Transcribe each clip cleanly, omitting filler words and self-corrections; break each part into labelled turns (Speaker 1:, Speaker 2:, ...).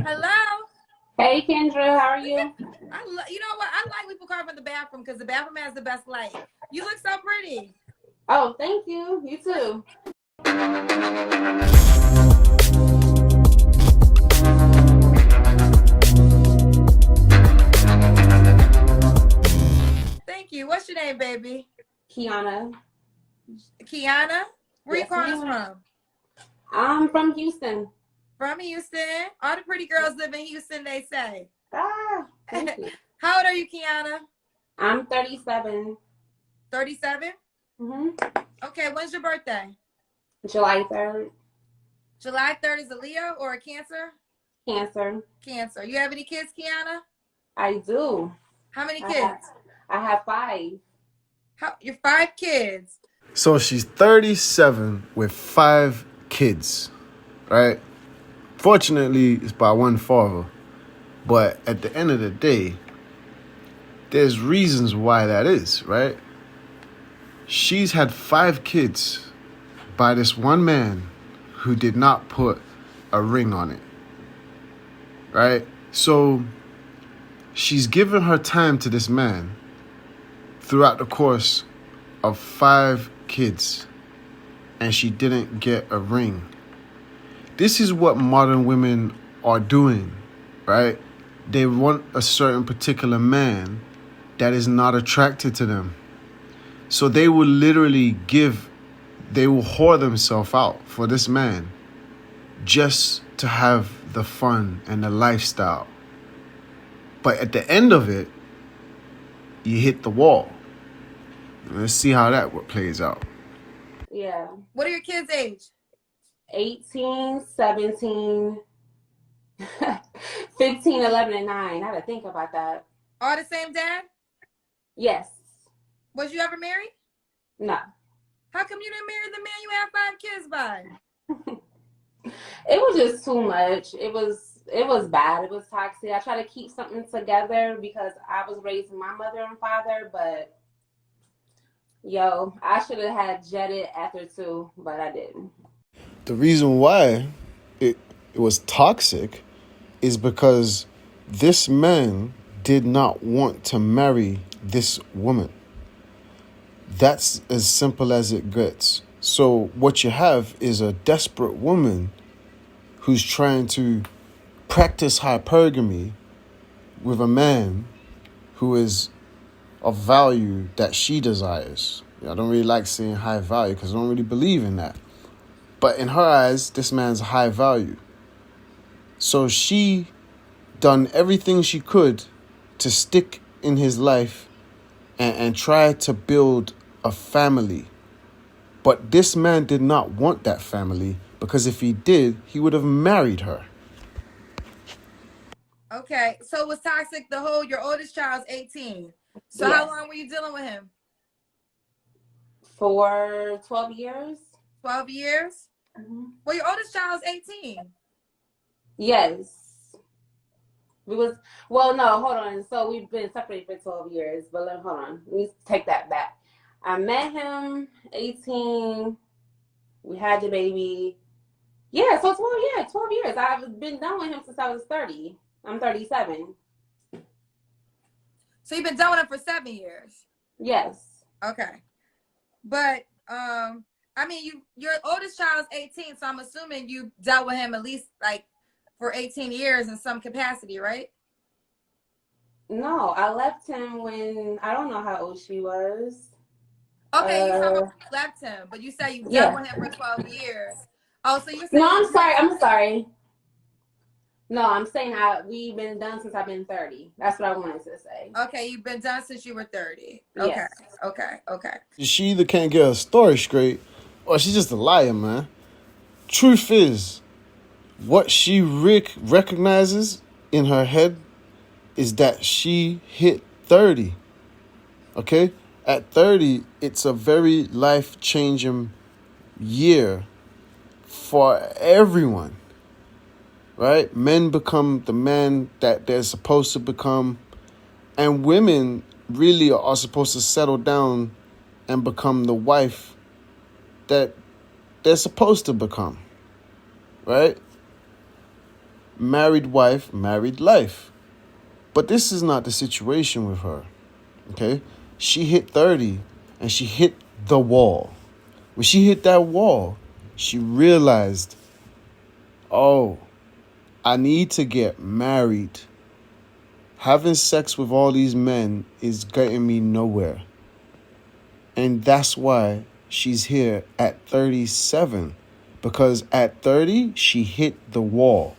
Speaker 1: Hello.
Speaker 2: Hey Kendra, how are you?
Speaker 1: You know what? I like people carving the bathroom because the bathroom has the best light. You look so pretty.
Speaker 2: Oh, thank you. You too.
Speaker 1: Thank you. What's your name, baby?
Speaker 2: Kiana.
Speaker 1: Kiana. Where you
Speaker 2: Yes,
Speaker 1: calling us
Speaker 2: ma'am.
Speaker 1: from?
Speaker 2: I'm from Houston.
Speaker 1: From Houston. All the pretty girls live in Houston, they say.
Speaker 2: Thank you.
Speaker 1: How old are you, Kiana?
Speaker 2: I'm 37.
Speaker 1: 37?
Speaker 2: Mm-hmm.
Speaker 1: Okay, when's your birthday?
Speaker 2: July 3rd.
Speaker 1: July 3rd is a Leo or a Cancer?
Speaker 2: Cancer.
Speaker 1: Cancer. You have any kids, Kiana?
Speaker 2: I do.
Speaker 1: How many
Speaker 2: I have
Speaker 1: kids?
Speaker 2: I have 5.
Speaker 1: You're 5 kids.
Speaker 3: So she's 37 with 5 kids, right? Fortunately, it's by one father. But at the end of the day, there's reasons why that is, right? She's had 5 kids by this one man who did not put a ring on it, right? So she's given her time to this man throughout the course of 5 kids, and she didn't get a ring. This is what modern women are doing, right? They want a certain particular man that is not attracted to them. So they will whore themselves out for this man just to have the fun and the lifestyle. But at the end of it, you hit the wall. Let's see how that plays out.
Speaker 2: Yeah.
Speaker 1: What are your kids' age?
Speaker 2: 18, 17, 15, 11, and 9. I had to think about that.
Speaker 1: All the same dad?
Speaker 2: Yes.
Speaker 1: Was you ever married?
Speaker 2: No.
Speaker 1: How come you didn't marry the man you have 5 kids by?
Speaker 2: It was just too much. It was bad. It was toxic. I try to keep something together because I was raised with my mother and father, but I should have had jetted after 2, but I didn't.
Speaker 3: The reason why it was toxic is because this man did not want to marry this woman. That's as simple as it gets. So what you have is a desperate woman who's trying to practice hypergamy with a man who is of value that she desires. I don't really like saying high value because I don't really believe in that. But in her eyes, this man's high value. So she done everything she could to stick in his life and try to build a family. But this man did not want that family because if he did, he would have married her.
Speaker 1: Okay, so it was toxic your oldest child's 18. So
Speaker 2: Yes.
Speaker 1: how long were you dealing with him?
Speaker 2: For 12 years.
Speaker 1: 12 years?
Speaker 2: Mm-hmm.
Speaker 1: Well, your oldest child's 18.
Speaker 2: Yes. No, hold on. So we've been separated for 12 years, but hold on. Let me take that back. I met him 18. We had the baby. Yeah, so 12 years. I've been done with him since I was 30. I'm 37.
Speaker 1: So you've been done with him for 7 years.
Speaker 2: Yes.
Speaker 1: Okay. But I mean your oldest child's 18, so I'm assuming you dealt with him at least like for 18 years in some capacity, right?
Speaker 2: No, I left him when I don't know how old she was.
Speaker 1: Okay, you talking about you left him, but you said you dealt with him for 12 years. Oh, so you're saying
Speaker 2: No, I'm sorry. No, I'm saying we've been done since I've been 30. That's what I wanted to say.
Speaker 1: Okay, you've been done since you were 30. Okay,
Speaker 2: Yes.
Speaker 1: okay.
Speaker 3: She either can't get her story straight or she's just a liar, man. Truth is, what she recognizes in her head is that she hit 30. Okay? At 30, it's a very life-changing year for everyone. Right? Men become the man that they're supposed to become, and women really are supposed to settle down and become the wife that they're supposed to become. Right? married wife, married life. But this is not the situation with her. Okay? She hit 30 and she hit the wall. When she hit that wall, she realized, oh, I need to get married. Having sex with all these men is getting me nowhere. And that's why she's here at 37. Because at 30, she hit the wall.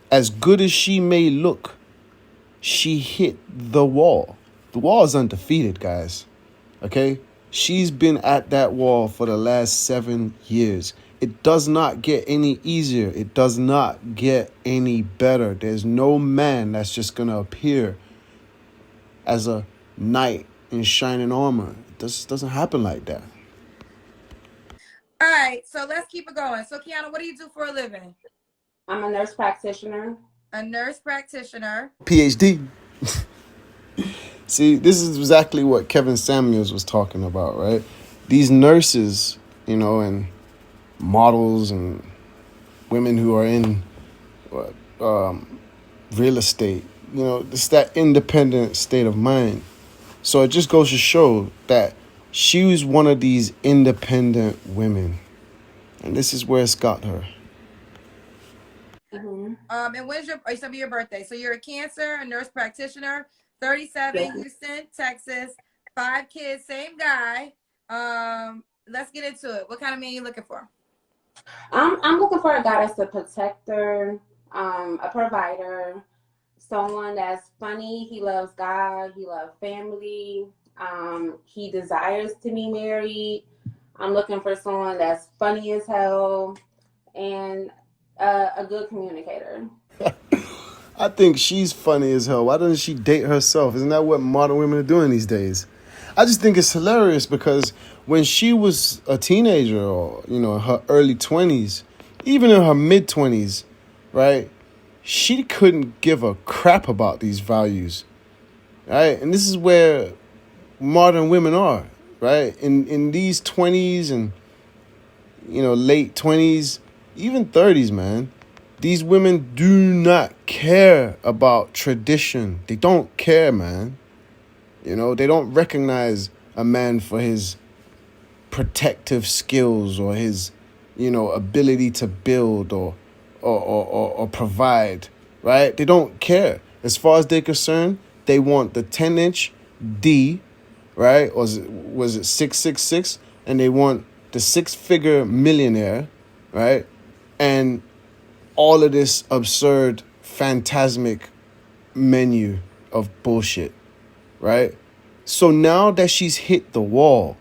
Speaker 3: As good as she may look, she hit the wall. The wall is undefeated, guys. Okay? She's been at that wall for the last 7 years. It does not get any easier. It does not get any better. There's no man that's just going to appear as a knight in shining armor. It just doesn't happen like that.
Speaker 1: All right, so let's keep it going. So, Kiana, what do you do for a living?
Speaker 2: I'm a nurse practitioner.
Speaker 1: A nurse practitioner.
Speaker 3: PhD. See, this is exactly what Kevin Samuels was talking about, right? These nurses, and models and women who are in real estate, it's that independent state of mind. So it just goes to show that she was one of these independent women. And this is where it's got her.
Speaker 2: Mm-hmm.
Speaker 1: And when's your birthday? So you're a Cancer, a nurse practitioner, 37,
Speaker 2: Yeah.
Speaker 1: Houston, Texas, 5 kids, same guy. Let's get into it. What kind of man are you looking for?
Speaker 2: I'm looking for a guy that's a protector, a provider, someone that's funny. He loves God. He loves family. He desires to be married. I'm looking for someone that's funny as hell and a good communicator.
Speaker 3: I think she's funny as hell. Why doesn't she date herself? Isn't that what modern women are doing these days? I just think it's hilarious because when she was a teenager or, in her early 20s, even in her mid 20s, right, she couldn't give a crap about these values, right? And this is where modern women are, right? In these 20s and, late 20s, even 30s, man. These women do not care about tradition. They don't care, man. They don't recognize a man for his protective skills or his, ability to build or provide, right? They don't care. As far as they're concerned, they want the 10-inch D, right? Or was it 666? And they want the 6-figure millionaire, right? And all of this absurd, phantasmic menu of bullshit, right? So now that she's hit the wall,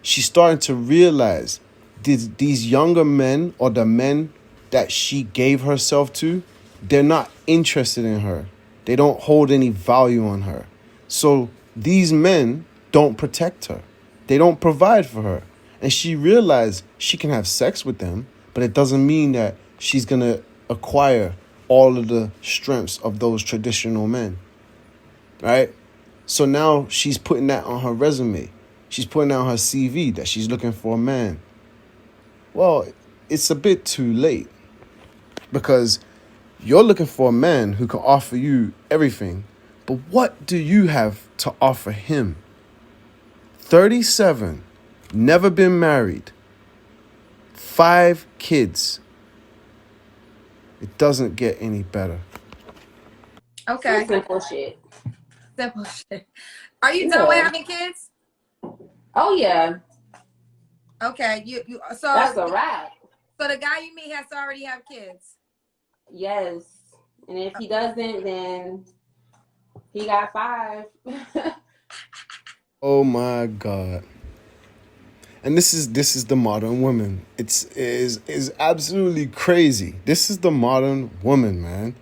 Speaker 3: she's starting to realize these younger men or the men that she gave herself to, they're not interested in her. They don't hold any value on her. So these men don't protect her. They don't provide for her. And she realized she can have sex with them, but it doesn't mean that she's going to acquire all of the strengths of those traditional men, right? So now she's putting that on her resume. She's putting on her CV that she's looking for a man. Well, it's a bit too late because you're looking for a man who can offer you everything. But what do you have to offer him? 37, never been married, 5 kids. It doesn't get any better.
Speaker 1: Okay.
Speaker 2: Simple shit.
Speaker 1: Simple shit. Are you done with having kids?
Speaker 2: Oh yeah.
Speaker 1: Okay. You so
Speaker 2: That's a wrap.
Speaker 1: So the guy you meet has to already have kids.
Speaker 2: Yes. And if he doesn't, then he got 5.
Speaker 3: Oh my God. And this is the modern woman. It is absolutely crazy. This is the modern woman, man.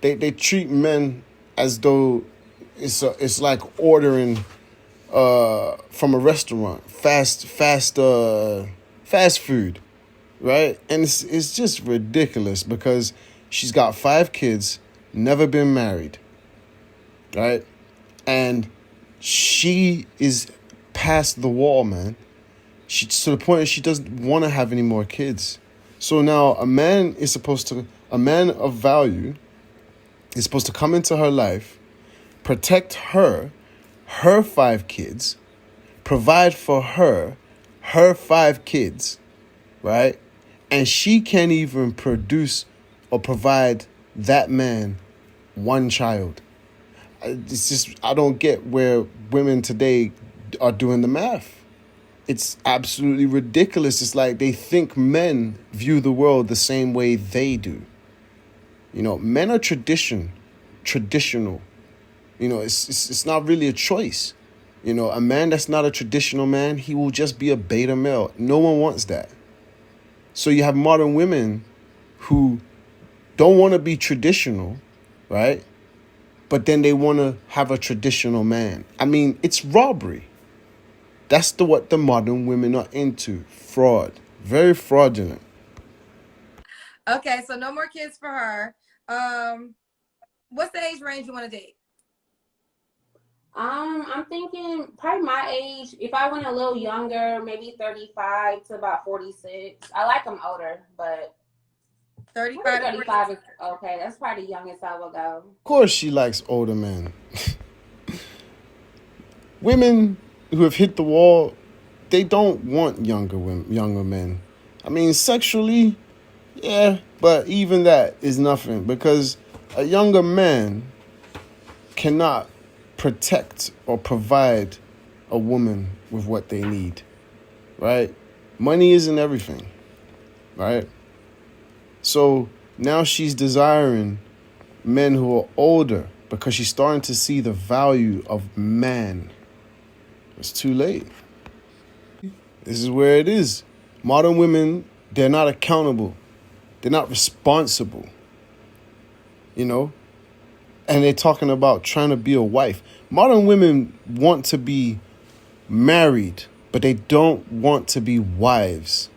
Speaker 3: They treat men as though it's like ordering from a restaurant, fast food, right? And it's just ridiculous because she's got 5 kids, never been married, right? And she is past the wall, man. She to the point that she doesn't want to have any more kids. So now a man of value is supposed to come into her life, protect her, her 5 kids, provide for her, her 5 kids, right? And she can't even produce or provide that man one child. It's just, I don't get where women today are doing the math. It's absolutely ridiculous. It's like they think men view the world the same way they do. You know, men are traditional. You know, it's not really a choice. You know, a man that's not a traditional man, he will just be a beta male. No one wants that. So you have modern women who don't want to be traditional, right? But then they want to have a traditional man. I mean, it's robbery. That's what the modern women are into. Fraud. Very fraudulent.
Speaker 1: Okay, so no more kids for her. What's the age range you want to date?
Speaker 2: I'm thinking probably my age. If I went a little younger, maybe 35 to about 46. I like them older, but
Speaker 1: 35 to
Speaker 2: 35
Speaker 1: 46.
Speaker 2: is okay. That's probably the youngest I will go.
Speaker 3: Of course she likes older men. Women who have hit the wall, they don't want younger men. I mean, sexually, yeah, but even that is nothing because a younger man cannot protect or provide a woman with what they need, right? Money isn't everything, right? So now she's desiring men who are older because she's starting to see the value of man. It's too late. This is where it is. Modern women, they're not accountable. They're not responsible. You know? And they're talking about trying to be a wife. Modern women want to be married, but they don't want to be wives.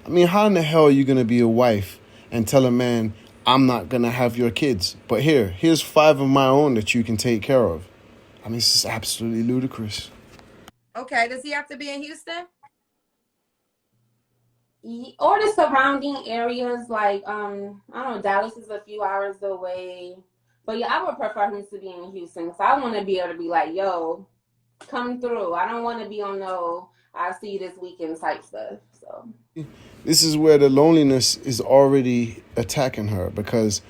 Speaker 3: I mean, how in the hell are you going to be a wife and tell a man, I'm not going to have your kids, but here's 5 of my own that you can take care of? I mean, it's just absolutely ludicrous.
Speaker 1: Okay, does he have to be in Houston?
Speaker 2: Or the surrounding areas, like I don't know, Dallas is a few hours away. But yeah, I would prefer him to be in Houston because I want to be able to be like, yo, come through. I don't want to be on no, I see you this weekend type stuff. So
Speaker 3: This is where the loneliness is already attacking her because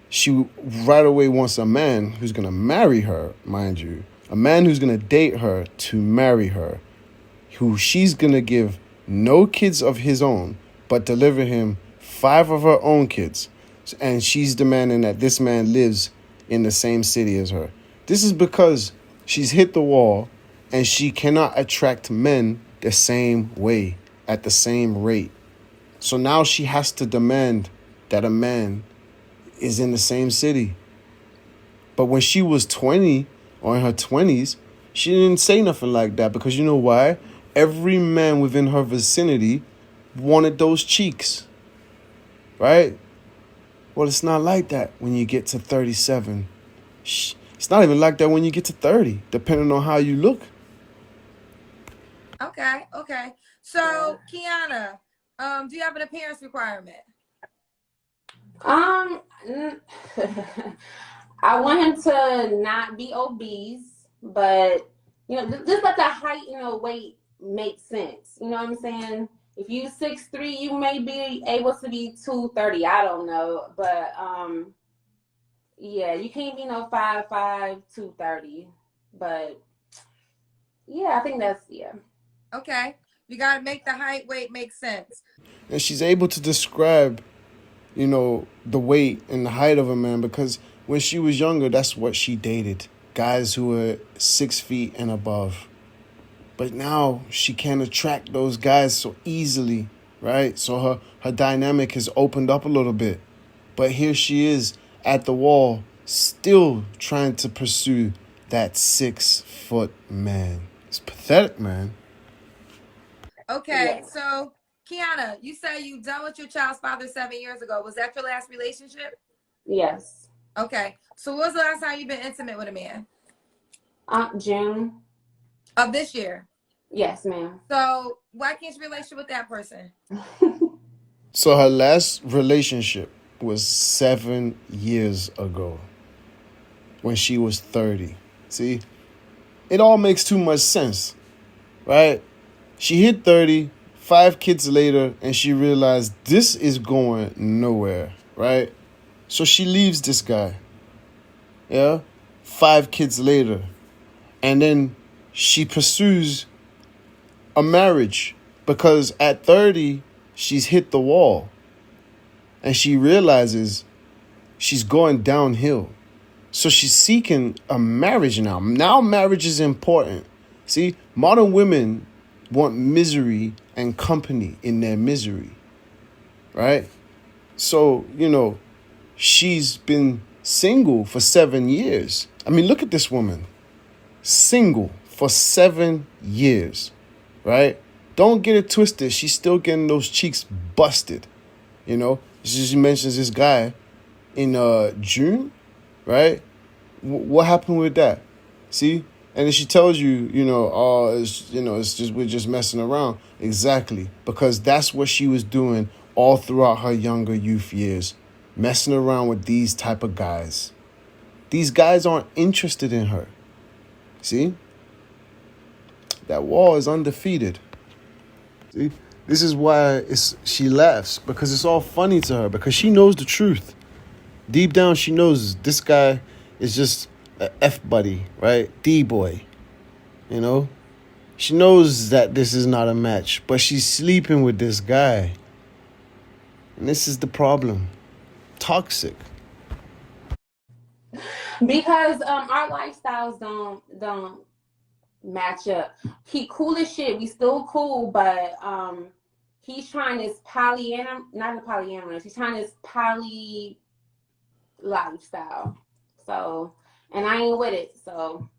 Speaker 3: she right away wants a man who's going to marry her, mind you, a man who's going to date her to marry her, who she's going to give no kids of his own, but deliver him 5 of her own kids. And she's demanding that this man lives in the same city as her. This is because she's hit the wall and she cannot attract men the same way, at the same rate. So now she has to demand that a man is in the same city. But when she was 20 or in her 20s, she didn't say nothing like that because you know why? Every man within her vicinity wanted those cheeks, right? Well, it's not like that when you get to 37. It's not even like that when you get to 30, depending on how you look.
Speaker 1: Okay, okay.
Speaker 2: yeah.
Speaker 1: So, Kiana, do you have an appearance requirement?
Speaker 2: Um, I want him to not be obese, but just let the height and the weight make sense. You know what I'm saying? If you 6'3", you may be able to be 230. I don't know, but yeah, you can't be no 5'5", 230. But yeah, I think that's yeah.
Speaker 1: Okay. You got to make the height weight make sense.
Speaker 3: And she's able to describe, you know, the weight and the height of a man because when she was younger, that's what she dated. Guys who were 6 feet and above. But now she can't attract those guys so easily, right? So her dynamic has opened up a little bit. But here she is at the wall, still trying to pursue that 6 foot man. It's pathetic, man.
Speaker 1: Okay.
Speaker 2: Yeah.
Speaker 1: So, Kiana, you say you done with your child's father 7 years ago. Was that your last relationship?
Speaker 2: Yes.
Speaker 1: Okay. So, when was the last time you've been intimate with a man?
Speaker 2: June.
Speaker 1: Of this year.
Speaker 2: Yes, ma'am.
Speaker 1: So, why can't you relationship with that person?
Speaker 3: So her last relationship was 7 years ago when she was 30. See, it all makes too much sense, right? She hit 30, 5 kids later, and she realized this is going nowhere, right? So she leaves this guy, yeah? 5 kids later. And then she pursues a marriage because at 30, she's hit the wall and she realizes she's going downhill. So she's seeking a marriage now. Now marriage is important. See, modern women want misery and company in their misery, right? So, she's been single for 7 years. I mean, look at this woman. Single for 7 years, right? Don't get it twisted. She's still getting those cheeks busted. She mentions this guy in June, right? What happened with that? See, and then she tells you, oh, it's just we're just messing around. Exactly, because that's what she was doing all throughout her younger youth years, messing around with these type of guys. These guys aren't interested in her. See, that wall is undefeated. See, this is why she laughs because it's all funny to her because she knows the truth. Deep down, she knows this guy is just a F buddy, right? D boy, you know? She knows that this is not a match, but she's sleeping with this guy. And this is the problem. Toxic.
Speaker 2: Because our lifestyles don't match up. He cool as shit. We still cool, but he's trying this not a polyamorous. He's trying this poly lifestyle. So, and I ain't with it. So,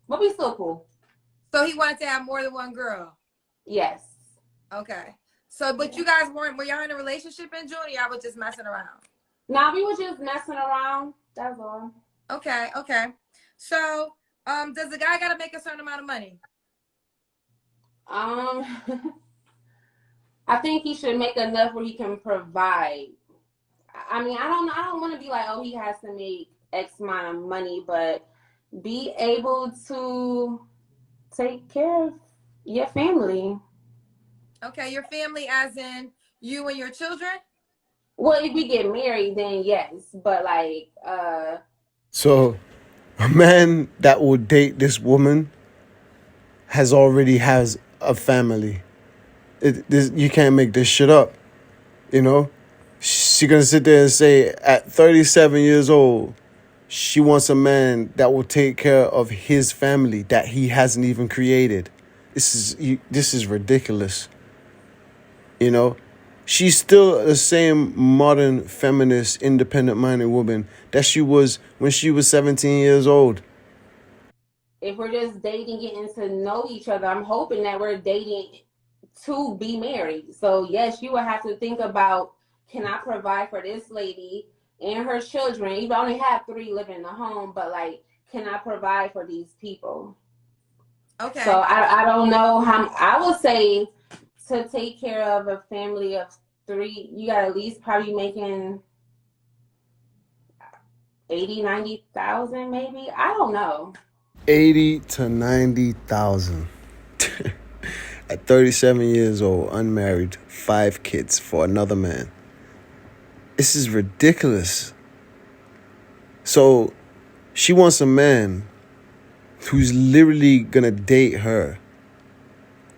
Speaker 2: but we still cool.
Speaker 1: So he wanted to have more than one girl.
Speaker 2: Yes.
Speaker 1: Okay. So, but you guys were y'all in a relationship in June? Or y'all was just messing around?
Speaker 2: Nah, we were just messing around. That's all.
Speaker 1: Okay. So, does the guy got to make a certain amount of money?
Speaker 2: I think he should make enough where he can provide. I mean, I don't want to be like, oh, he has to make X amount of money, but be able to take care of your family.
Speaker 1: Okay, your family as in you and your children?
Speaker 2: Well, if we get married, then yes. But like,
Speaker 3: So, a man that will date this woman already has a family. You can't make this shit up, you know? She gonna sit there and say at 37 years old, she wants a man that will take care of his family that he hasn't even created. This is ridiculous. She's still the same modern feminist, independent-minded woman that she was when she was 17 years old.
Speaker 2: if we're just dating, getting to know each other, I'm hoping that we're dating to be married. So yes, you would have to think about, can I provide for this lady and her children? You only have 3 living in the home, but like, can I provide for these people?
Speaker 1: Okay.
Speaker 2: So I don't know how. I would say to take care of a family of 3, you got at least probably making 80,000-90,000 maybe. I don't know.
Speaker 3: 80 to 90,000. At 37 years old, unmarried, 5 kids for another man. This is ridiculous. So she wants a man who's literally gonna date her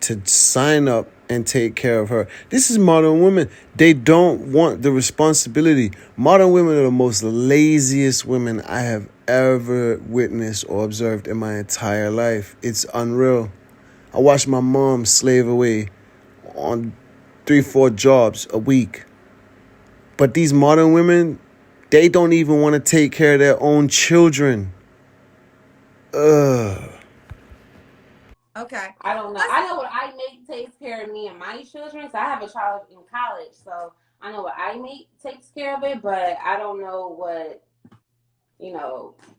Speaker 3: to sign up and take care of her. This is modern women. They don't want the responsibility. Modern women are the most laziest women I have ever witnessed or observed in my entire life. It's unreal. I watched my mom slave away on 3-4 jobs a week. But these modern women, they don't even want to take care of their own children. Ugh.
Speaker 1: Okay.
Speaker 2: I don't know. I know what I make takes care of me and my children. So I have a child in college, so I know what I make takes care of it, but I don't know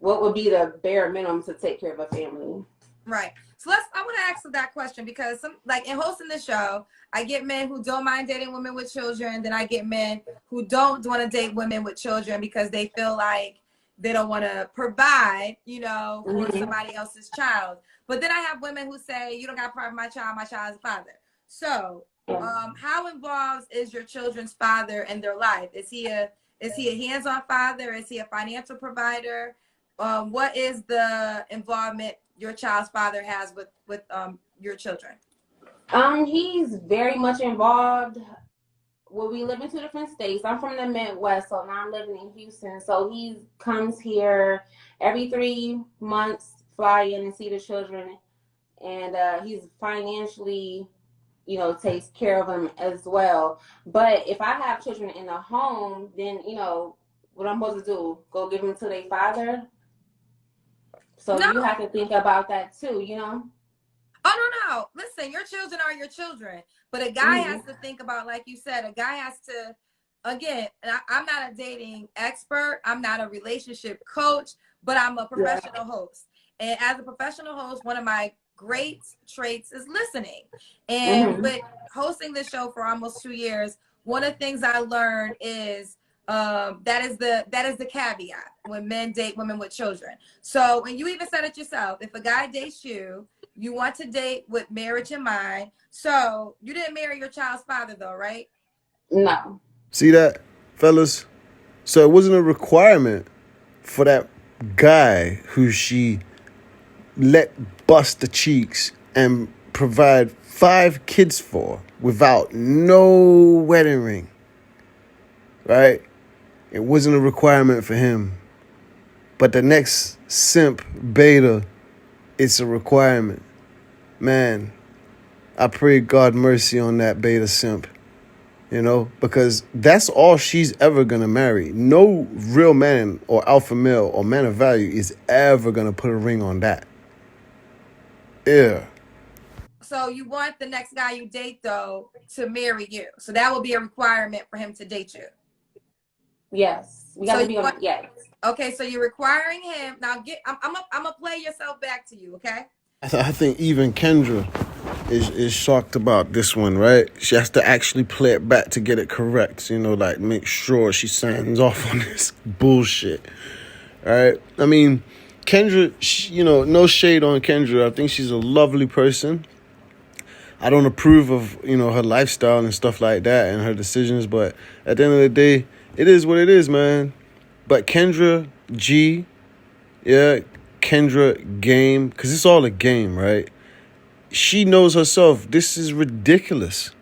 Speaker 2: what would be the bare minimum to take care of a family.
Speaker 1: Right. So I want to ask that question because like in hosting the show, I get men who don't mind dating women with children. Then I get men who don't want to date women with children because they feel like they don't want to provide, for
Speaker 2: Mm-hmm.
Speaker 1: somebody else's child. But then I have women who say, you don't got to provide my child's father. So,
Speaker 2: Yeah.
Speaker 1: how involved is your children's father in their life? Is he a hands-on father? Is he a financial provider? What is the involvement your child's father has with your children?
Speaker 2: He's very much involved. Well, we live in two different states. I'm from the Midwest, so now I'm living in Houston. So he comes here every 3 months, fly in and see the children, and he's financially, takes care of them as well. But if I have children in the home, then what I'm supposed to do? Go give them to their father? So
Speaker 1: No.
Speaker 2: you have to think about that too.
Speaker 1: Oh no. Listen, your children are your children, but a guy has
Speaker 2: Mm-hmm.
Speaker 1: to think about, like you said, a guy has to. Again, I'm not a dating expert. I'm not a relationship coach, but I'm a
Speaker 2: Yeah.
Speaker 1: professional host. And as a professional host, one of my great traits is listening. And
Speaker 2: Mm-hmm.
Speaker 1: with hosting this show for almost 2 years, one of the things I learned is that is the caveat when men date women with children. So, and you even said it yourself, if a guy dates you, you want to date with marriage in mind. So you didn't marry your child's father though, right?
Speaker 2: No.
Speaker 3: See that, fellas? So it wasn't a requirement for that guy who she let bust the cheeks and provide 5 kids for without no wedding ring, right? It wasn't a requirement for him. But the next simp beta, it's a requirement. Man, I pray God mercy on that beta simp, because that's all she's ever gonna marry. No real man or alpha male or man of value is ever gonna put a ring on that. Yeah.
Speaker 1: So you want the next guy you date though to marry you. So that will be a requirement for him to date you.
Speaker 2: Yes. We got
Speaker 1: So
Speaker 2: to
Speaker 1: you
Speaker 2: be on.
Speaker 1: want
Speaker 2: Yes.
Speaker 1: okay, so you're requiring him. Now I'm gonna play yourself back to you, okay?
Speaker 3: I think even Kendra is shocked about this one, right? She has to actually play it back to get it correct, like make sure she signs off on this bullshit. All right. I mean, Kendra, no shade on Kendra. I think she's a lovely person. I don't approve of, her lifestyle and stuff like that and her decisions, but at the end of the day, it is what it is, man. But Kendra G, yeah, Kendra game, because it's all a game, right? She knows herself. This is ridiculous,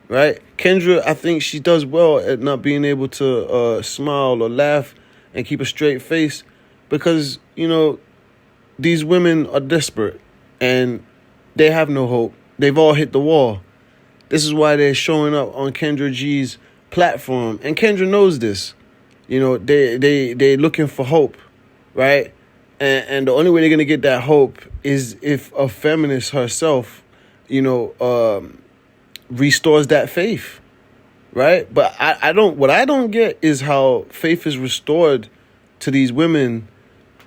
Speaker 3: right? Kendra, I think she does well at not being able to smile or laugh and keep a straight face because, these women are desperate and they have no hope. They've all hit the wall. This is why they're showing up on Kendra G's platform. And Kendra knows this. They're looking for hope, right? And the only way they're gonna get that hope is if a feminist herself, restores that faith, right? But I don't. What I don't get is how faith is restored to these women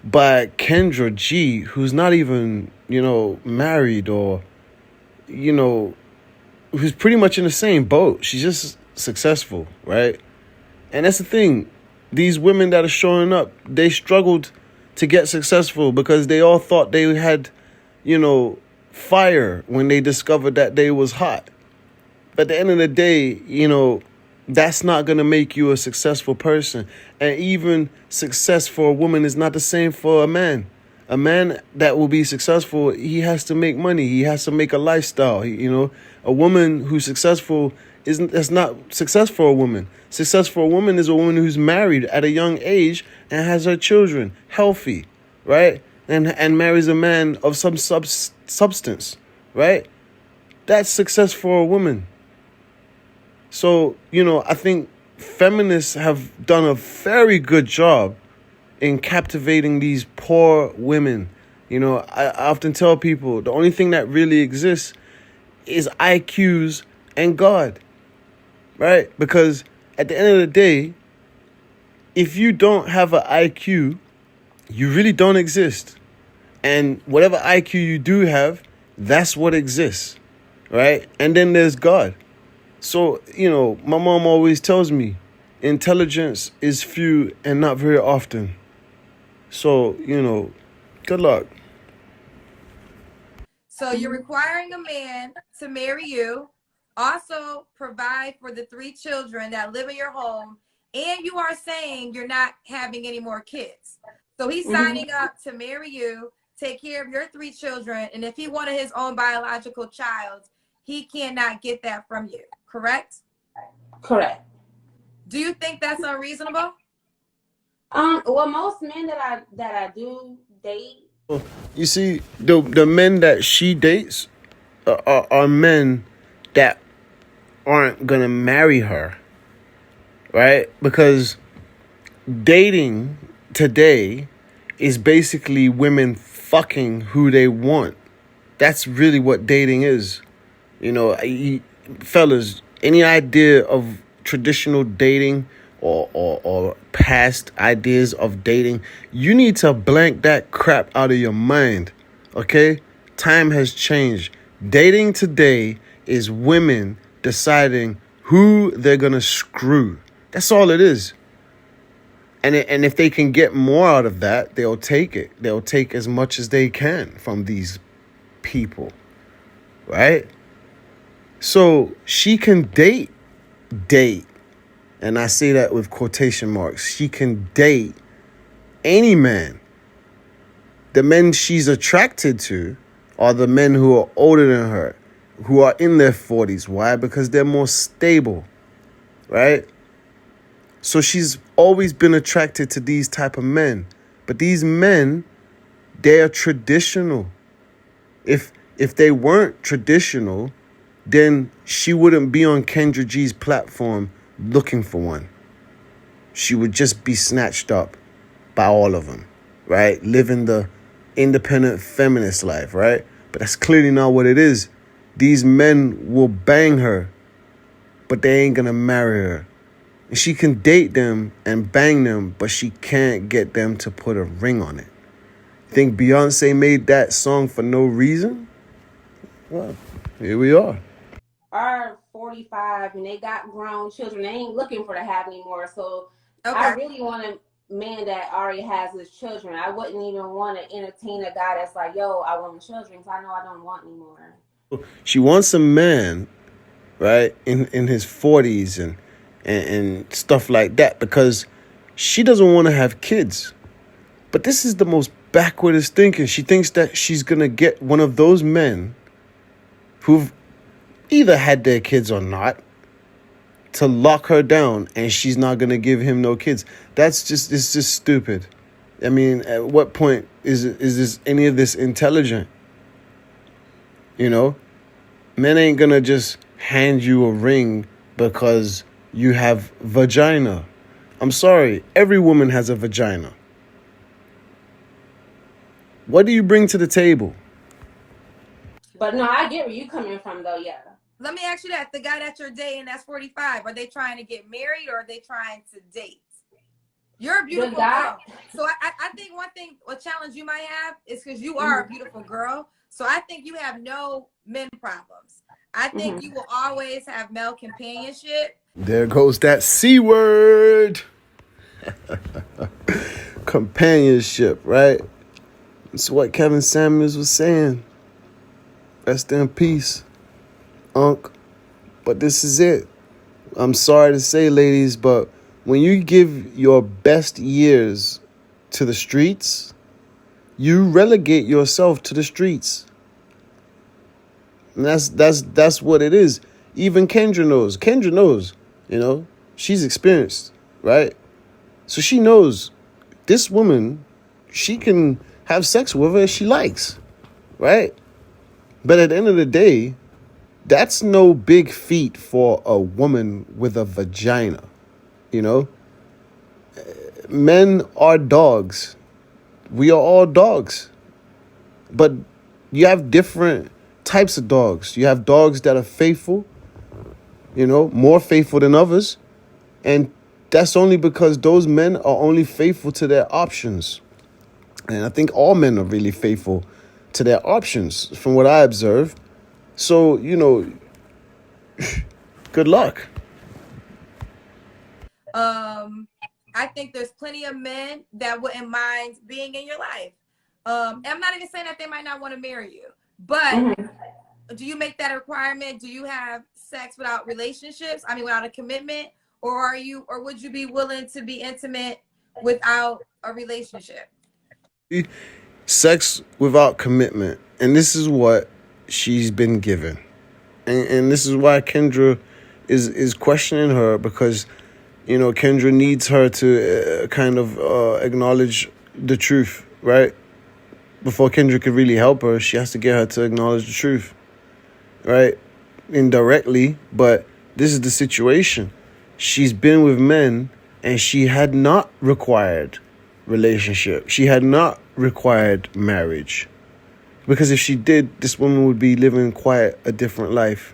Speaker 3: by Kendra G, who's not even married or who's pretty much in the same boat. She's just successful, right? And that's the thing. These women that are showing up, they struggled to get successful because they all thought they had, fire when they discovered that they was hot. But at the end of the day, that's not going to make you a successful person. And even success for a woman is not the same for a man. A man that will be successful, he has to make money. He has to make a lifestyle. A woman who's successful that's not success for a woman. Success for a woman is a woman who's married at a young age and has her children healthy, right? And marries a man of some substance, right? That's success for a woman. So, I think feminists have done a very good job in captivating these poor women. I often tell people the only thing that really exists is IQs and God, right? Because at the end of the day, if you don't have an IQ, you really don't exist. And whatever IQ you do have, that's what exists, right? And then there's God. So, my mom always tells me intelligence is few and not very often. So, good luck.
Speaker 1: So you're requiring a man to marry you, also provide for the 3 children that live in your home, and you are saying you're not having any more kids. So he's signing up to marry you, take care of your 3 children, and if he wanted his own biological child, he cannot get that from you, correct?
Speaker 2: Correct.
Speaker 1: Do you think that's unreasonable?
Speaker 2: Well, most men that I do date.
Speaker 3: You see, the men that she dates are men that aren't gonna marry her, right? Because dating today is basically women fucking who they want. That's really what dating is. Fellas, any idea of traditional dating or past ideas of dating, you need to blank that crap out of your mind, okay? Time has changed. Dating today is women deciding who they're gonna screw. That's all it is. And if they can get more out of that, they'll take it. They'll take as much as they can from these people, right? So she can date, and I say that with quotation marks. She can date any man. The men she's attracted to are the men who are older than her, who are in their 40s. Why? Because they're more stable, right? So she's always been attracted to these type of men. But these men, they are traditional. If they weren't traditional, then she wouldn't be on Kendra G's platform looking for one. She would just be snatched up by all of them, right? Living the independent feminist life, right? But that's clearly not what it is. These men will bang her, but they ain't gonna marry her. And she can date them and bang them, but she can't get them to put a ring on it. Think Beyonce made that song for no reason? Well, here we are.
Speaker 2: Are 45 and they got grown children. They ain't looking for to have anymore. So
Speaker 1: Okay.
Speaker 2: I really want a man that already has his children. I wouldn't even want to entertain a guy that's like, yo, I want children because I know I don't want anymore.
Speaker 3: She wants a man, right, in his 40s and stuff like that, because she doesn't want to have kids. But this is the most backwardest thinking. She thinks that she's going to get one of those men who've either had their kids or not to lock her down, and she's not going to give him no kids. It's just stupid. I mean, at what point is this any of this intelligent? Men ain't going to just hand you a ring because you have vagina. I'm sorry, every woman has a vagina. What do you bring to the table?
Speaker 2: But no, I get where you coming from though, yeah.
Speaker 1: Let me ask you that. The guy that you're dating that's 45, are they trying to get married or are they trying to date? You're a beautiful girl. So I think a challenge you might have is because you are a beautiful girl. So I think you have no men problems. I think you will always have male companionship.
Speaker 3: There goes that C word. Companionship, right? It's what Kevin Samuels was saying. Rest in peace, Unc. But this is it. I'm sorry to say, ladies, but when you give your best years to the streets, you relegate yourself to the streets. And that's what it is. Even Kendra knows. Kendra knows, she's experienced, right? So she knows this woman, she can have sex with her if she likes, right? But at the end of the day, that's no big feat for a woman with a vagina, Men are dogs. We are all dogs. But you have different types of dogs. You have dogs that are faithful, more faithful than others. And that's only because those men are only faithful to their options. And I think all men are really faithful to their options from what I observe. So, good luck.
Speaker 1: I think there's plenty of men that wouldn't mind being in your life. And I'm not even saying that they might not want to marry you, but do you make that a requirement? Do you have sex without relationships? I mean, without a commitment, or would you be willing to be intimate without a relationship?
Speaker 3: Sex without commitment. And this is what she's been given. And this is why Kendra is questioning her, because Kendra needs her to kind of acknowledge the truth, right? Before Kendra could really help her, she has to get her to acknowledge the truth, right? Indirectly, but this is the situation. She's been with men and she had not required relationship. She had not required marriage. Because if she did, this woman would be living quite a different life.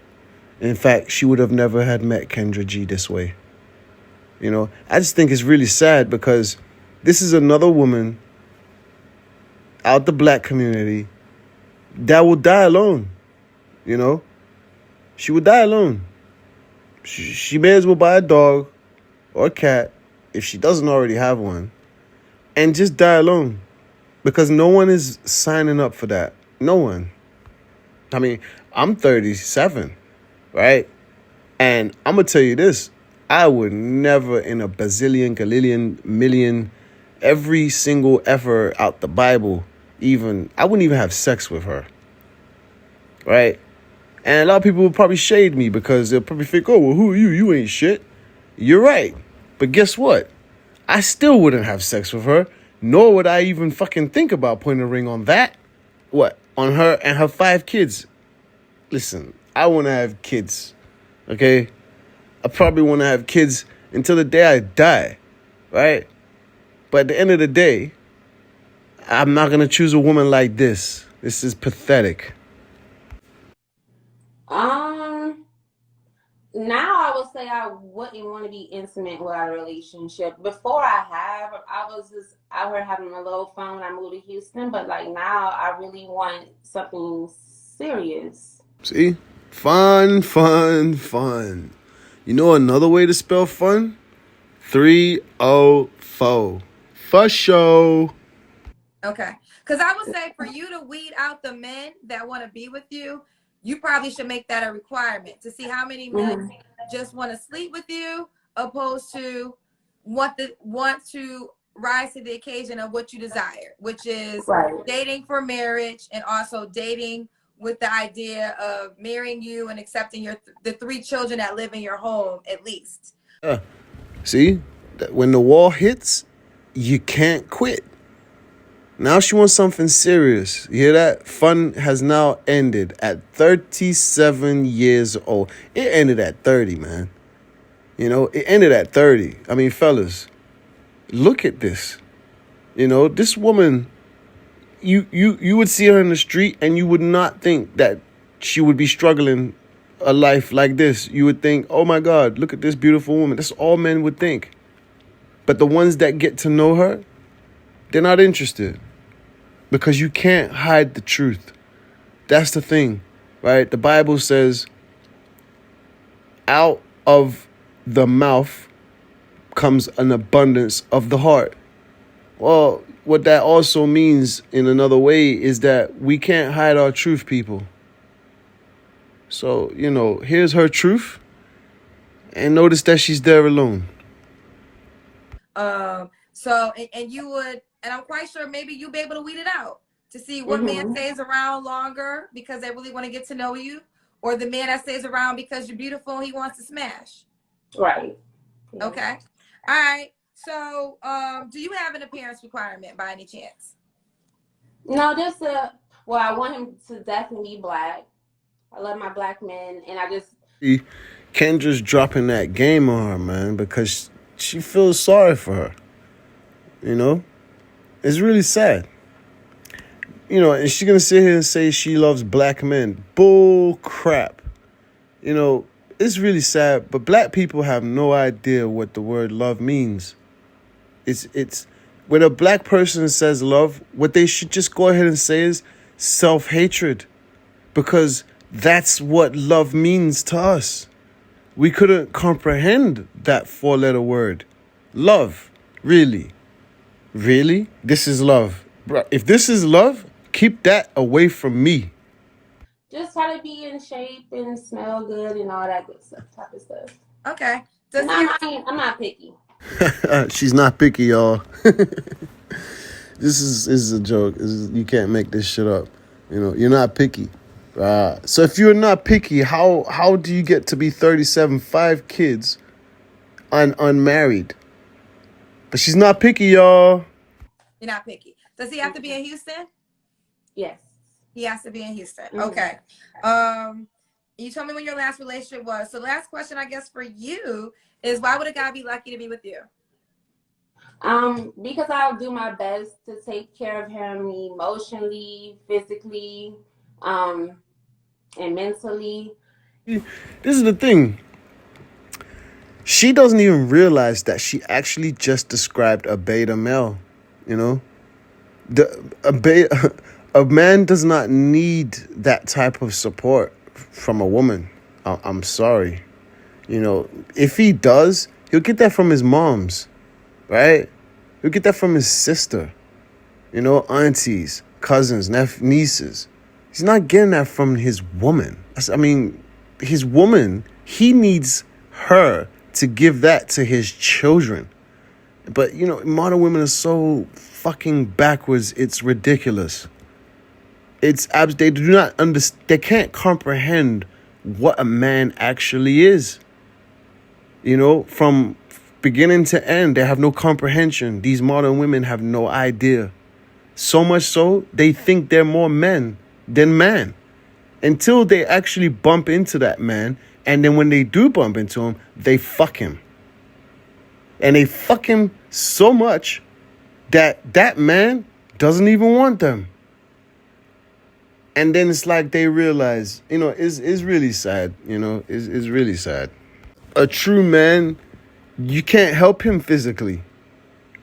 Speaker 3: In fact, she would have never had met Kendra G this way. I just think it's really sad because this is another woman out the black community that will die alone. She would die alone. She may as well buy a dog or a cat if she doesn't already have one and just die alone, because no one is signing up for that. No one. I mean, I'm 37, right? And I'm going to tell you this. I would never in a bazillion, galillion, million, every single effort out the Bible, I wouldn't even have sex with her, right? And a lot of people will probably shade me because they'll probably think, oh, well, who are you? You ain't shit. You're right. But guess what? I still wouldn't have sex with her, nor would I even fucking think about putting a ring on that. What? On her and her 5 kids. Listen, I want to have kids, okay? I probably want to have kids until the day I die, right? But at the end of the day, I'm not going to choose a woman like this. This is pathetic.
Speaker 2: Now I would say I wouldn't want to be intimate without a relationship. Before I was just out here having a little fun when I moved to Houston, but like now I really want something serious.
Speaker 3: See? Fun, fun, fun. You know another way to spell fun? 304. For show.
Speaker 1: Okay. Because I would say for you to weed out the men that want to be with you, you probably should make that a requirement to see how many men just want to sleep with you, opposed to want to rise to the occasion of what you desire, which is dating for marriage and also dating with the idea of marrying you and accepting the 3 children that live in your home at least.
Speaker 3: See? When the wall hits, you can't quit. Now she wants something serious. You hear that? Fun has now ended at 37 years old. It ended at 30, man. It ended at 30. I mean, fellas, look at this. This woman, you would see her in the street and you would not think that she would be struggling a life like this. You would think, oh my God, look at this beautiful woman. That's all men would think. But the ones that get to know her, they're not interested. Because you can't hide the truth. That's the thing, right? The Bible says, out of the mouth comes an abundance of the heart. Well, what that also means in another way is that we can't hide our truth, people. So, here's her truth. And notice that she's there alone.
Speaker 1: So, and you would, and I'm quite sure maybe you'll be able to weed it out to see what man stays around longer because they really want to get to know you, or the man that stays around because you're beautiful and he wants to smash.
Speaker 2: Right.
Speaker 1: Yeah. Okay. All right. So, do you have an appearance requirement by any chance?
Speaker 2: No, I want him to definitely be black. I love my black men, and I just...
Speaker 3: Kendra's dropping that game on her, man, because she feels sorry for her. It's really sad. And she's going to sit here and say she loves black men. Bull crap. It's really sad, but black people have no idea what the word love means. It's when a black person says love, what they should just go ahead and say is self-hatred, because that's what love means to us. We couldn't comprehend that four-letter word. Love. Really? Really? This is love. Bruh, if this is love, keep that away from me.
Speaker 2: Just try to be in shape and smell good and all that good stuff, type of stuff.
Speaker 1: Okay.
Speaker 2: And I'm not picky.
Speaker 3: She's not picky, y'all. This is a joke. You can't make this shit up. You know, you're not picky. So if you're not picky, how do you get to be 37, 5 kids, unmarried? But she's not picky, y'all.
Speaker 1: You're not picky. Does he have to be in Houston?
Speaker 2: Yes.
Speaker 1: He has to be in Houston.
Speaker 2: Mm-hmm.
Speaker 1: Okay. You told me when your last relationship was. So last question, I guess, for you is, why would a guy be lucky to be with you?
Speaker 2: Because I'll do my best to take care of him emotionally, physically, and mentally.
Speaker 3: This is the thing. She doesn't even realize that she actually just described a beta male. You know, a man does not need that type of support from a woman. I'm sorry. You know, if he does, he'll get that from his moms, right? He'll get that from his sister, you know, aunties, cousins, nieces. He's not getting that from his woman. I mean, his woman, he needs her to give that to his children. But, you know, modern women are so fucking backwards, it's ridiculous. They do not understand, they can't comprehend what a man actually is. You know, from beginning to end, they have no comprehension. These modern women have no idea. So much so, they think they're more men than man. Until they actually bump into that man, and then when they do bump into him, they fuck him. And they fuck him so much that man doesn't even want them. And then it's like they realize, you know, it's really sad. You know, it's really sad. A true man, you can't help him physically.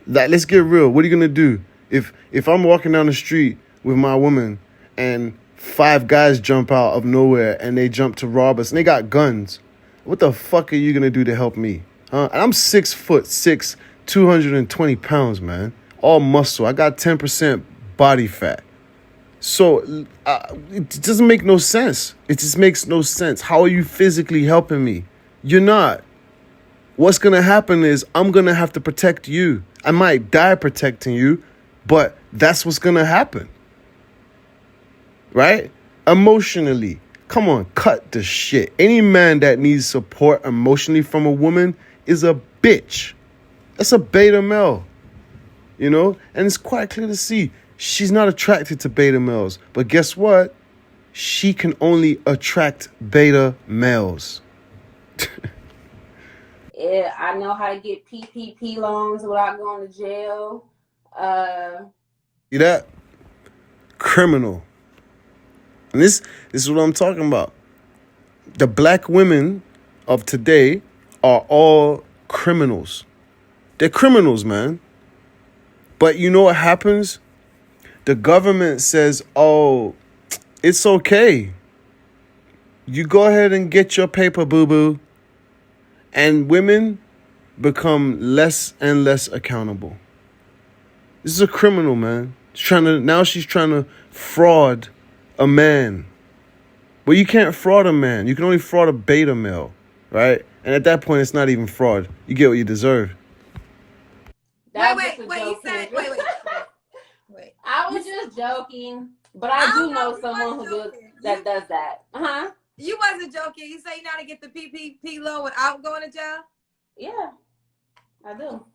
Speaker 3: Like, let's get real. What are you gonna do if I'm walking down the street with my woman and 5 guys jump out of nowhere and they jump to rob us and they got guns? What the fuck are you gonna do to help me? Huh? And I'm 6'6", 220 pounds, man. All muscle. I got 10% body fat. So it doesn't make no sense. It just makes no sense. How are you physically helping me? You're not. What's going to happen is I'm going to have to protect you. I might die protecting you, but that's what's going to happen. Right? Emotionally. Come on, cut the shit. Any man that needs support emotionally from a woman is a bitch. That's a beta male. You know? And it's quite clear to see. She's not attracted to beta males. But guess what? She can only attract beta males.
Speaker 2: Yeah, I know how to get PPP loans without going to jail.
Speaker 3: See that? Criminal. And this is what I'm talking about. The black women of today are all criminals. They're criminals, man. But you know what happens? The government says, oh, it's okay. You go ahead and get your paper, boo-boo. And women become less and less accountable. This is a criminal, man. Now she's trying to fraud a man. But you can't fraud a man. You can only fraud a beta male, right? And at that point, it's not even fraud. You get what you deserve.
Speaker 1: Wait.
Speaker 2: I was just joking, but I do know someone who does that. Uh-huh.
Speaker 1: You wasn't joking. You say you know how to get the PPP loan without going to jail?
Speaker 2: Yeah, I do.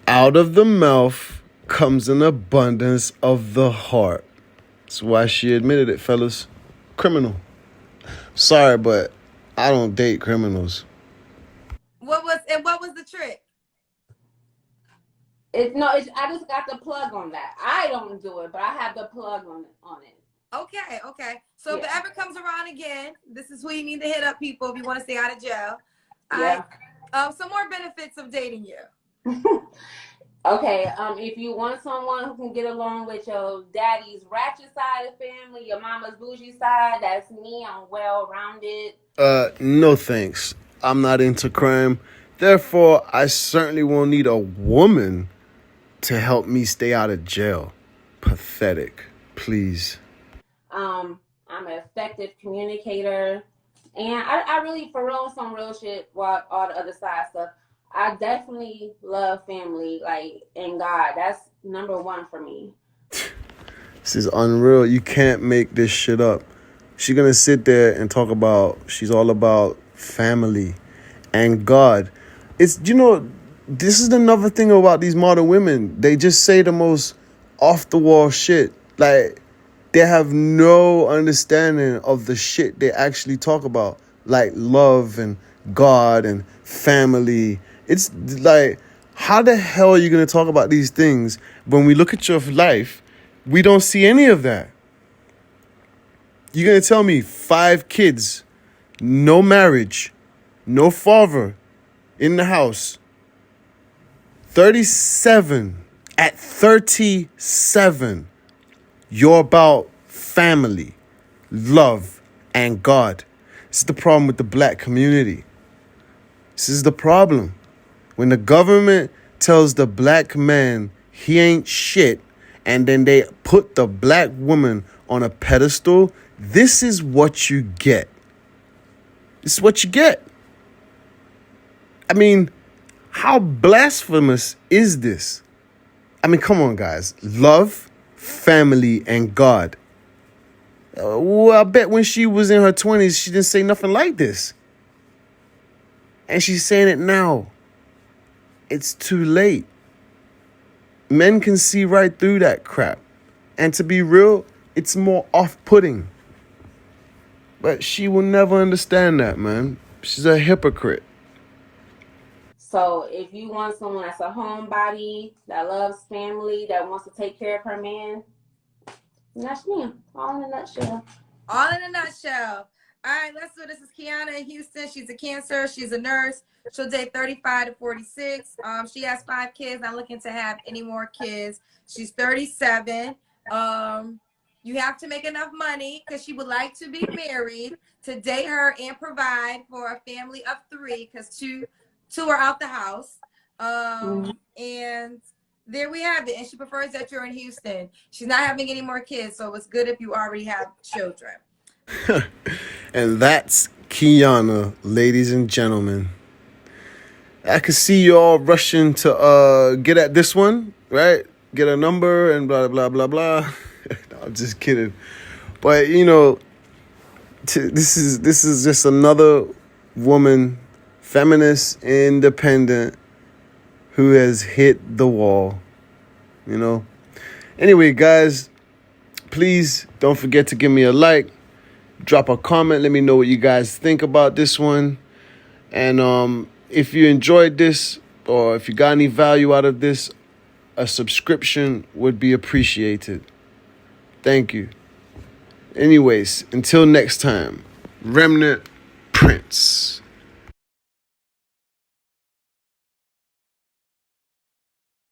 Speaker 3: Out of the mouth comes an abundance of the heart. That's why she admitted it, fellas. Criminal. Sorry, but I don't date criminals.
Speaker 1: What was the trick?
Speaker 2: I just got the plug on that. I don't do it, but I have the plug on it.
Speaker 1: Okay. So if it ever comes around again, this is who you need to hit up, people, if you want to stay out of jail.
Speaker 2: Yeah.
Speaker 1: Some more benefits of dating you.
Speaker 2: Okay, if you want someone who can get along with your daddy's ratchet side of family, your mama's bougie side, that's me. I'm well rounded.
Speaker 3: No thanks. I'm not into crime. Therefore, I certainly won't need a woman to help me stay out of jail. Pathetic. Please.
Speaker 2: I'm an effective communicator, and I really, for real, some real shit. While all the other side stuff, I definitely love family, like and God. That's number one for me.
Speaker 3: This is unreal. You can't make this shit up. She's gonna sit there and talk about she's all about family and God. It's this is another thing about these modern women. They just say the most off the wall shit. Like they have no understanding of the shit they actually talk about. Like love and God and family. It's like how the hell are you gonna talk about these things when we look at your life? We don't see any of that. You're going to tell me 5 kids, no marriage, no father in the house, 37. At 37, you're about family, love, and God. This is the problem with the black community. This is the problem. When the government tells the black man he ain't shit, and then they put the black woman on a pedestal, this is what you get. This is what you get. I mean, how blasphemous is this? I mean, come on, guys. Love, family, and God. Well, I bet when she was in her 20s, she didn't say nothing like this. And she's saying it now. It's too late. Men can see right through that crap. And to be real, it's more off-putting. But she will never understand that, man. She's a hypocrite.
Speaker 2: So if you want someone that's a homebody, that loves family, that wants to take care of her man, that's me. All in a nutshell.
Speaker 1: All in a nutshell. All right, let's do this. Is Kiana in Houston. She's a Cancer. She's a nurse. She'll date 35 to 46. She has 5 kids. Not looking to have any more kids. She's 37. You have to make enough money because she would like to be married to date her and provide for a family of 3 because two are out the house. And there we have it. And she prefers that you're in Houston. She's not having any more kids, so it's good if you already have children.
Speaker 3: And that's Kiana, ladies and gentlemen. I can see you all rushing to get at this one, right? Get a number and blah, blah, blah, blah. No, I'm just kidding. But, this is just another woman, feminist, independent, who has hit the wall, Anyway, guys, please don't forget to give me a like, drop a comment, let me know what you guys think about this one. And if you enjoyed this or if you got any value out of this, a subscription would be appreciated. Thank you. Anyways, until next time, Remnant Prince.